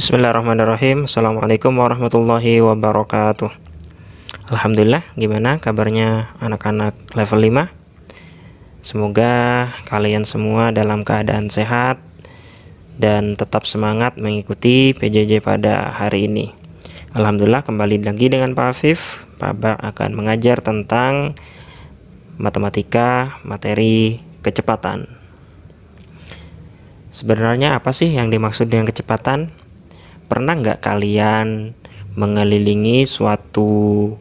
Bismillahirrahmanirrahim. Assalamualaikum warahmatullahi wabarakatuh. Alhamdulillah, gimana kabarnya anak-anak level 5? Semoga kalian semua dalam keadaan sehat dan tetap semangat mengikuti PJJ pada hari ini. Alhamdulillah, kembali lagi dengan Pak Afif. Pak Ba akan mengajar tentang matematika materi kecepatan. Sebenarnya apa sih yang dimaksud dengan kecepatan? Pernah nggak kalian mengelilingi suatu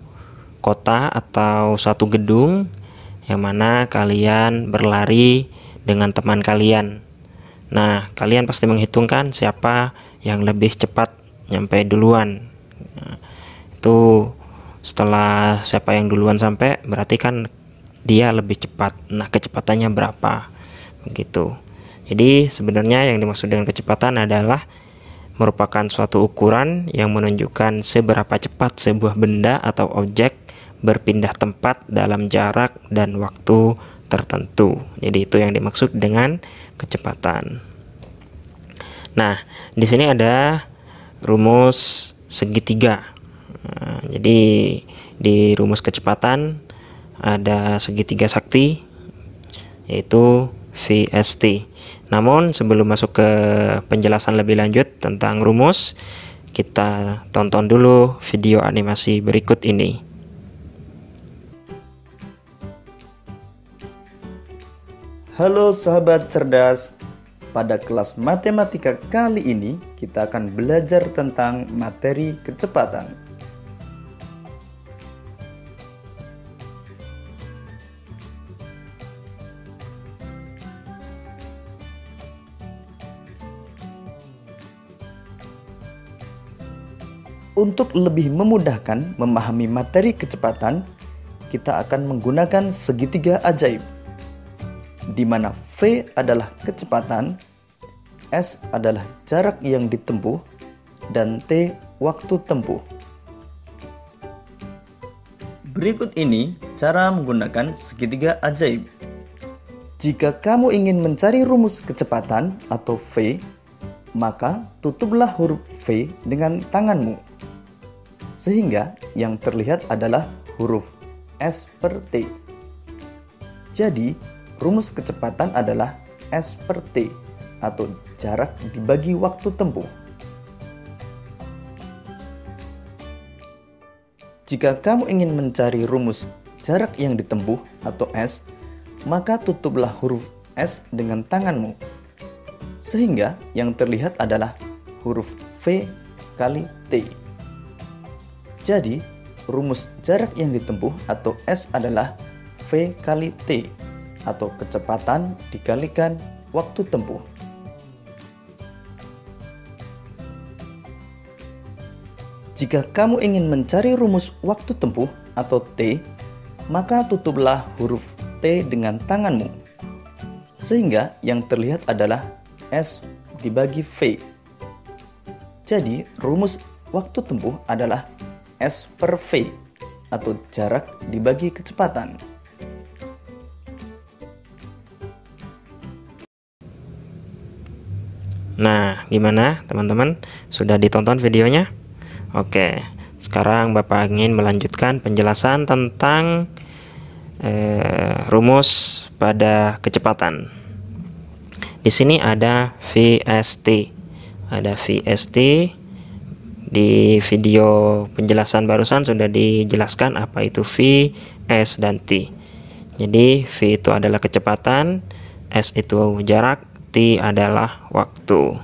kota atau suatu gedung yang mana kalian berlari dengan teman kalian? Nah, kalian pasti menghitungkan siapa yang lebih cepat nyampe duluan. Nah, itu setelah siapa yang duluan sampai, berarti kan dia lebih cepat. Nah, kecepatannya berapa? Begitu. Jadi sebenarnya yang dimaksud dengan kecepatan adalah merupakan suatu ukuran yang menunjukkan seberapa cepat sebuah benda atau objek berpindah tempat dalam jarak dan waktu tertentu. Jadi itu yang dimaksud dengan kecepatan. Nah, di sini ada rumus segitiga. Nah, jadi di rumus kecepatan ada segitiga sakti, yaitu VST. Namun sebelum masuk ke penjelasan lebih lanjut tentang rumus, kita tonton dulu video animasi berikut ini. Halo sahabat cerdas, pada kelas matematika kali ini kita akan belajar tentang materi kecepatan. Untuk lebih memudahkan memahami materi kecepatan, kita akan menggunakan segitiga ajaib, di mana V adalah kecepatan, S adalah jarak yang ditempuh, dan T waktu tempuh. Berikut ini cara menggunakan segitiga ajaib. Jika kamu ingin mencari rumus kecepatan atau V, maka tutuplah huruf V dengan tanganmu, sehingga yang terlihat adalah huruf S per T. Jadi, rumus kecepatan adalah S per T, atau jarak dibagi waktu tempuh. Jika kamu ingin mencari rumus jarak yang ditempuh atau S, maka tutuplah huruf S dengan tanganmu, sehingga yang terlihat adalah huruf V kali T. Jadi, rumus jarak yang ditempuh atau S adalah V kali T, atau kecepatan dikalikan waktu tempuh. Jika kamu ingin mencari rumus waktu tempuh atau T, maka tutuplah huruf T dengan tanganmu, sehingga yang terlihat adalah S dibagi V. Jadi, rumus waktu tempuh adalah S per V, atau jarak dibagi kecepatan. Nah, gimana teman-teman? Sudah ditonton videonya? Oke, sekarang Bapak ingin melanjutkan penjelasan tentang rumus pada kecepatan. Di sini ada VST. Ada VST. Di video penjelasan barusan sudah dijelaskan apa itu V, S, dan T. Jadi V itu adalah kecepatan, S itu jarak, T adalah waktu.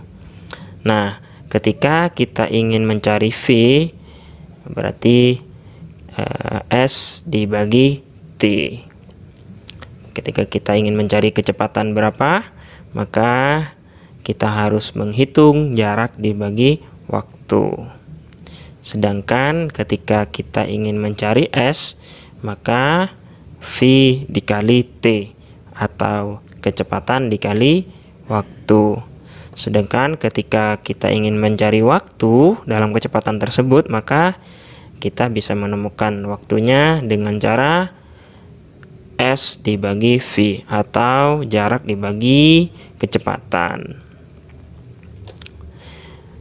Nah, ketika kita ingin mencari V, berarti S dibagi T. Ketika kita ingin mencari kecepatan berapa, maka kita harus menghitung jarak dibagi waktu. Sedangkan ketika kita ingin mencari S, maka V dikali T, atau kecepatan dikali waktu. Sedangkan ketika kita ingin mencari waktu dalam kecepatan tersebut, maka kita bisa menemukan waktunya dengan cara S dibagi V, atau jarak dibagi kecepatan.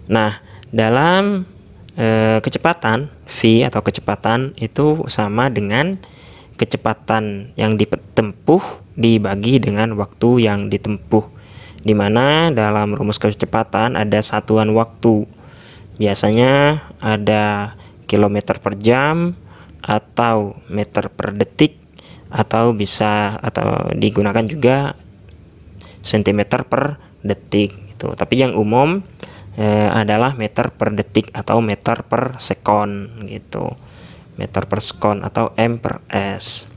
Nah, Dalam kecepatan, V atau kecepatan itu sama dengan kecepatan yang ditempuh dibagi dengan waktu yang ditempuh, di mana dalam rumus kecepatan ada satuan waktu. Biasanya ada kilometer per jam atau meter per detik, atau digunakan juga sentimeter per detik gitu. Tapi yang umum adalah meter per detik atau meter per sekon gitu. Meter per sekon atau M per S.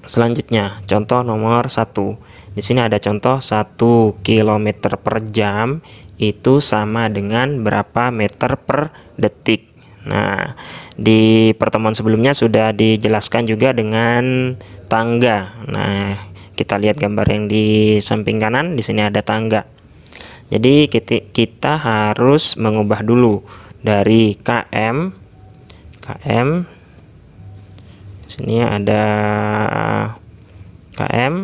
Selanjutnya, contoh nomor 1. Di sini ada contoh 1 km per jam itu sama dengan berapa meter per detik. Nah, di pertemuan sebelumnya sudah dijelaskan juga dengan tangga. Nah, kita lihat gambar yang di samping kanan, di sini ada tangga. Jadi kita harus mengubah dulu dari km. Sini ada km.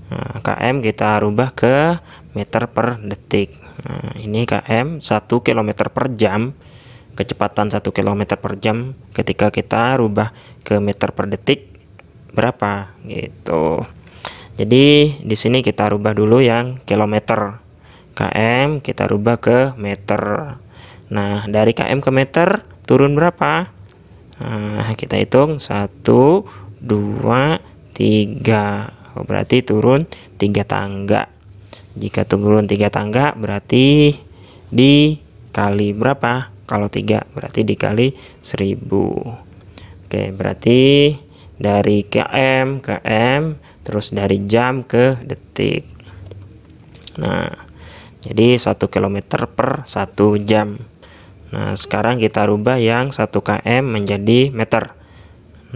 Nah, km kita rubah ke meter per detik. Nah, ini km 1 km per jam. Kecepatan 1 km per jam ketika kita rubah ke meter per detik berapa gitu. Jadi di sini kita rubah dulu yang kilometer. km kita rubah ke meter. Nah, dari km ke meter turun berapa? Nah, kita hitung 1 2 3. Berarti turun 3 tangga. Jika turun 3 tangga berarti dikali berapa? Kalau 3 berarti dikali 1000. Oke, berarti dari km ke m, terus dari jam ke detik. Nah, jadi 1 km per 1 jam. Nah, sekarang kita rubah yang 1 km menjadi meter.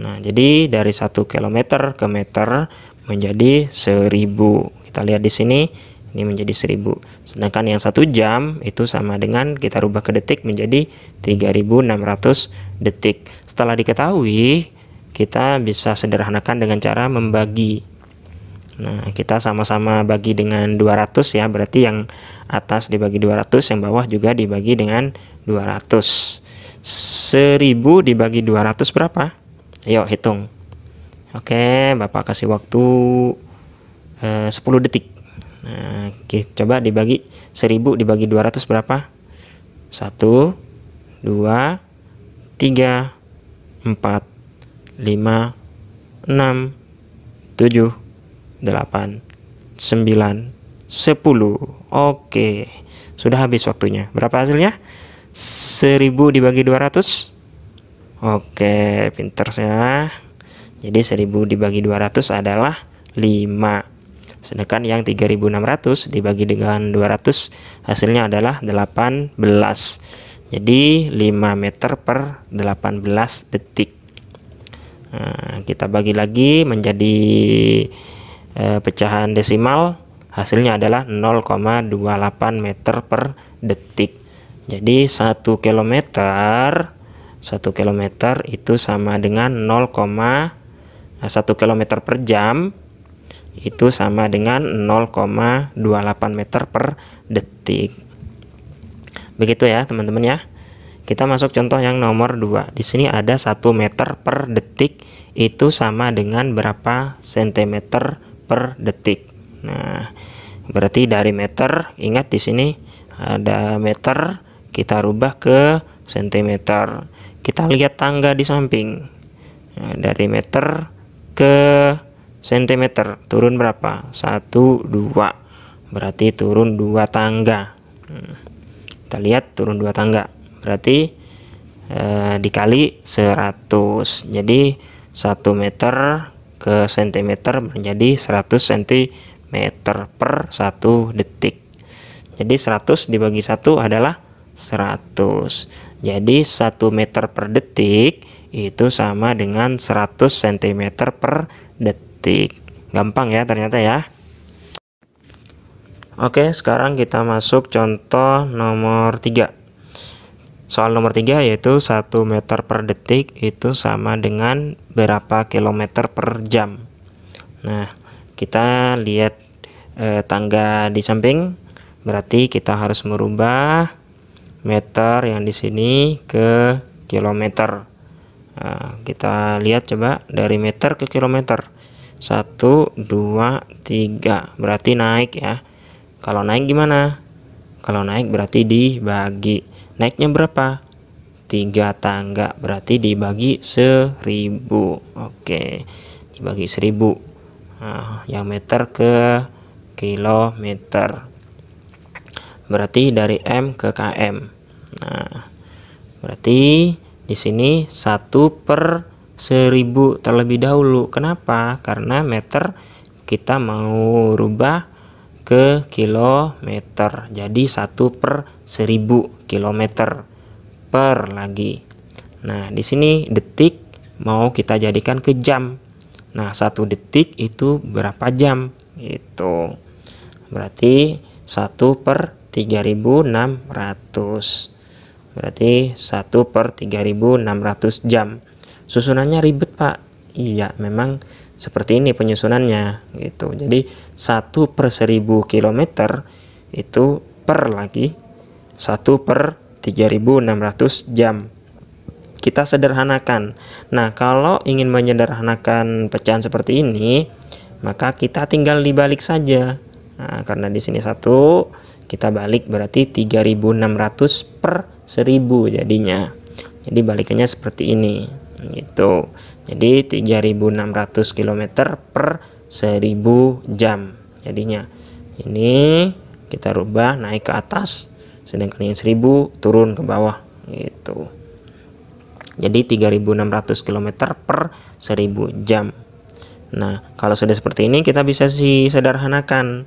Nah, jadi dari 1 km ke meter menjadi 1000. Kita lihat di sini, ini menjadi 1000. Sedangkan yang 1 jam itu sama dengan kita rubah ke detik menjadi 3600 detik. Setelah diketahui, kita bisa sederhanakan dengan cara membagi. Nah, kita sama-sama bagi dengan 200 ya, berarti yang atas dibagi 200, yang bawah juga dibagi dengan 200. 1000 dibagi 200 berapa? Ayo hitung. Oke, Bapak kasih waktu 10 detik. Nah, coba dibagi 1000 dibagi 200 berapa? 1 2 3 4 5 6 7 8 9 10. Oke, sudah habis waktunya. Berapa hasilnya? 1000 dibagi 200. Oke, pinter saya. Jadi 1000 dibagi 200 adalah 5. Sedangkan yang 3600 dibagi dengan 200 hasilnya adalah 18. Jadi 5 meter per 18 detik. Nah, kita bagi lagi menjadi pecahan desimal, hasilnya adalah 0,28 meter per detik. Jadi 1 km itu sama dengan 1 km per jam itu sama dengan 0,28 meter per detik. Begitu ya teman-teman ya. Kita masuk contoh yang nomor 2. Di sini ada 1 meter per detik itu sama dengan berapa sentimeter per detik. Nah, berarti dari meter, ingat di sini ada meter, kita rubah ke sentimeter. Kita lihat tangga di samping. Nah, dari meter ke sentimeter turun berapa? 1 2. Berarti turun 2 tangga. Kita lihat turun 2 tangga. Berarti dikali 100. Jadi 1 meter ke sentimeter menjadi 100 cm per 1 detik. Jadi 100 dibagi 1 adalah 100. Jadi 1 meter per detik itu sama dengan 100 cm per detik. Gampang ya ternyata ya. Oke, sekarang kita masuk contoh nomor 3. Soal nomor 3 yaitu 1 meter per detik itu sama dengan berapa kilometer per jam. Nah, kita lihat tangga di samping. Berarti kita harus merubah meter yang di sini ke kilometer. Nah, kita lihat coba dari meter ke kilometer. 1, 2, 3. Berarti naik ya. Kalau naik gimana? Kalau naik berarti dibagi. Naiknya berapa? 3 tangga. Berarti dibagi 1000. Oke, dibagi 1000. Nah, yang meter ke kilometer. Berarti dari M ke km. Nah, berarti di sini 1/1000 terlebih dahulu. Kenapa? Karena meter kita mau rubah ke kilometer. Jadi 1/1000 kilometer per lagi. Nah, di sini detik mau kita jadikan ke jam. Nah, 1 detik itu berapa jam? Itu berarti 1/3600. Berarti 1/3600 jam. Susunannya ribet, Pak. Iya, memang seperti ini penyusunannya gitu. Jadi 1/1000 kilometer itu per lagi 1/3600 jam. Kita sederhanakan. Nah, kalau ingin menyederhanakan pecahan seperti ini, maka kita tinggal dibalik saja. Nah, karena di sini 1, kita balik berarti 3600/1000 jadinya. Jadi balikannya seperti ini gitu. Jadi 3600 km per 1000 jam jadinya. Ini kita rubah naik ke atas, sedangkan yang 1000 turun ke bawah gitu. Jadi 3600 km per 1000 jam. Nah, kalau sudah seperti ini kita bisa sederhanakan.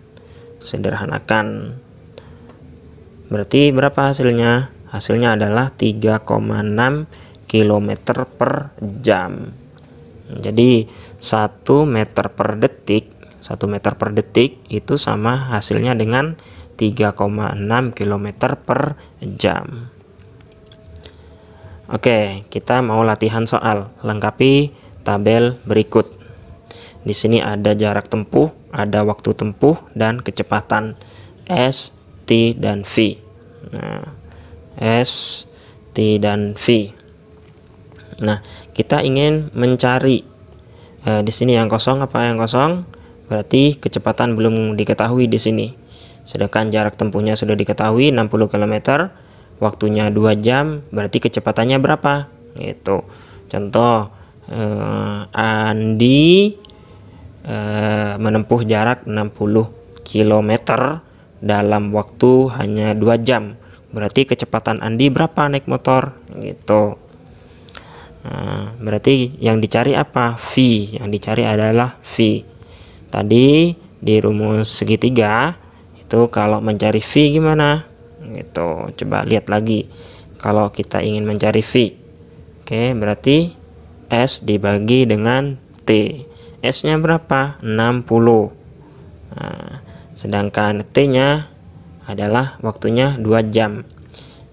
Berarti berapa hasilnya? Hasilnya adalah 3,6 km per jam. Jadi 1 meter per detik itu sama hasilnya dengan 3,6 km per jam. Oke, kita mau latihan soal. Lengkapi tabel berikut. Di sini ada jarak tempuh, ada waktu tempuh, dan kecepatan S, T, dan V. Nah, S, T, dan V. Nah, kita ingin mencari di sini yang kosong apa yang kosong? Berarti kecepatan belum diketahui di sini. Sedangkan jarak tempuhnya sudah diketahui 60 km, waktunya 2 jam, berarti kecepatannya berapa? Itu. Contoh, Andi menempuh jarak 60 km dalam waktu hanya 2 jam. Berarti kecepatan Andi berapa naik motor? Gitu. Nah, berarti yang dicari apa? V. Yang dicari adalah V. Tadi di rumus segitiga itu kalau mencari V gimana? Gitu. Coba lihat lagi. Kalau kita ingin mencari V. Oke, berarti S dibagi dengan T. S-nya berapa? 60. Nah, sedangkan T-nya adalah waktunya 2 jam.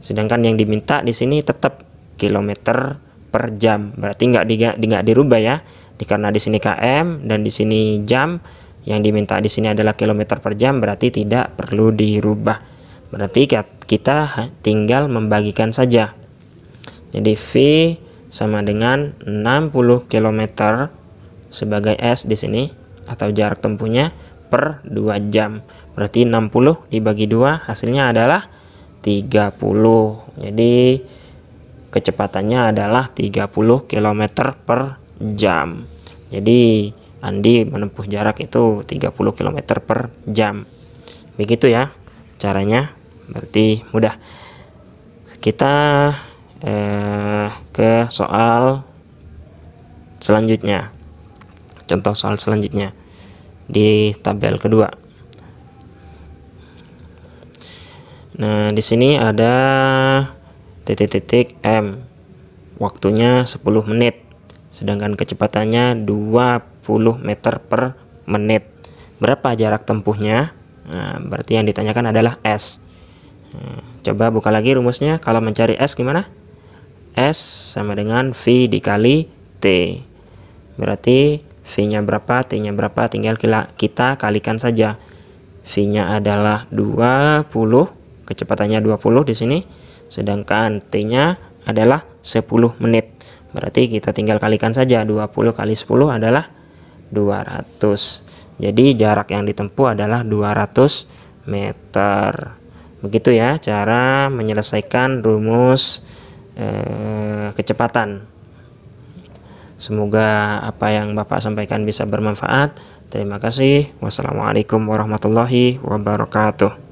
Sedangkan yang diminta di sini tetap kilometer per jam. Berarti nggak dirubah ya. Karena di sini km dan di sini jam, yang diminta di sini adalah kilometer per jam, berarti tidak perlu dirubah. Berarti kita tinggal membagikan saja. Jadi V sama dengan 60 km sebagai S di sini atau jarak tempuhnya per 2 jam. Berarti 60 dibagi 2 hasilnya adalah 30. Jadi kecepatannya adalah 30 km per jam. Jadi Andi menempuh jarak itu 30 km per jam. Begitu ya caranya. Berarti mudah. Kita ke soal selanjutnya. Contoh soal selanjutnya di tabel kedua. Nah, di sini ada titik-titik M, waktunya 10 menit, sedangkan kecepatannya 20 meter per menit. Berapa jarak tempuhnya? Nah, berarti yang ditanyakan adalah S. Nah, coba buka lagi rumusnya. Kalau mencari S gimana? S sama dengan V dikali T. Berarti V nya berapa, T nya berapa, tinggal kita kalikan saja. V-nya adalah 20, kecepatannya 20 di sini, sedangkan T-nya adalah 10 menit. Berarti kita tinggal kalikan saja, 20 kali 10 adalah 200. Jadi jarak yang ditempuh adalah 200 meter. Begitu ya cara menyelesaikan rumus kecepatan. Semoga apa yang Bapak sampaikan bisa bermanfaat. Terima kasih. Wassalamualaikum warahmatullahi wabarakatuh.